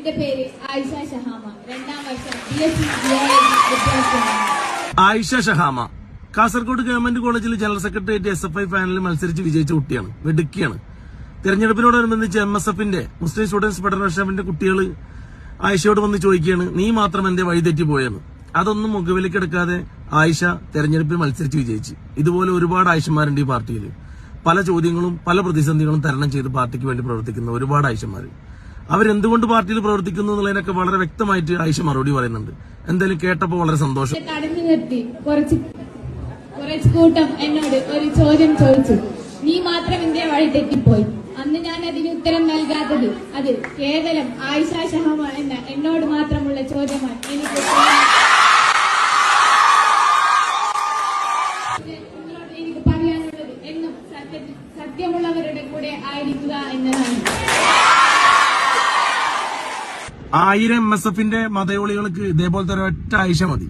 എന്റെ പേര് ആയിഷ ഷഹാമ. 2ാം വർഷം BSc വിദ്യാർത്ഥിയാണ്. ആയിഷ ഷഹാമ കാസർഗോഡ് ഗവൺമെന്റ് കോളേജിൽ ജനറൽ സെക്രട്ടേറിയറ്റ് SFI ഫാനലിൽ മത്സരിച്ച് വിജയിച്ച കുട്ടിയാണ്. വെടുക്കിയാണ്. തെരഞ്ഞെടുപ്പിനോടനുബന്ധിച്ച് MSFന്റെ മുസ്ലിം സ്റ്റുഡൻസ് ഫെഡറേഷന്റെ കുട്ടികൾ ആയിഷയോട് വന്ന് ചോദിക്കുകയാണ്, നീ മാത്രം എന്റെ വഴിതെറ്റി പോയെന്ന്. അതൊന്നും മുഖവിലേക്കെടുക്കാതെ ആയിഷ തെരഞ്ഞെടുപ്പിൽ മത്സരിച്ച് വിജയിച്ചു. ഇതുപോലെ ഒരുപാട് ആയിഷമാരുണ്ട് ഈ പാർട്ടിയിൽ. പല ചോദ്യങ്ങളും പല പ്രതിസന്ധികളും തരണം ചെയ്ത് പാർട്ടിക്ക് വേണ്ടി പ്രവർത്തിക്കുന്ന ഒരുപാട് ആയിഷമാർ. അവരെന്തുകൊണ്ട് പാർട്ടിയിൽ പ്രവർത്തിക്കുന്നു എന്നുള്ളതിനൊക്കെ വളരെ വ്യക്തമായിട്ട് ആയിഷ മറുപടി പറയുന്നുണ്ട്. എന്തായാലും കേട്ടപ്പോൾ വളരെ സന്തോഷം. തടഞ്ഞു നിർത്തി കുറച്ച് കൂട്ടം എന്നോട് ഒരു ചോദ്യം ചോദിച്ചു, നീ മാത്രം എന്റെ വഴി തെറ്റിപ്പോയി. അന്ന് ഞാൻ അതിന് ഉത്തരം നൽകാത്തത് അത് കേവലം ആയിഷ ഷഹാമ എന്ന എന്നോട് മാത്രമുള്ള ചോദ്യമാണ്. എനിക്ക് പറയാനുള്ളത് എന്നും സത്യമുള്ളവരുടെ കൂടെ ആയിരിക്കുക എന്നതാണ്. 1000 MSFന്റെ മതയോളികൾക്ക് ഇതേപോലത്തെ ഒരൊറ്റ ആയിഷ മതി.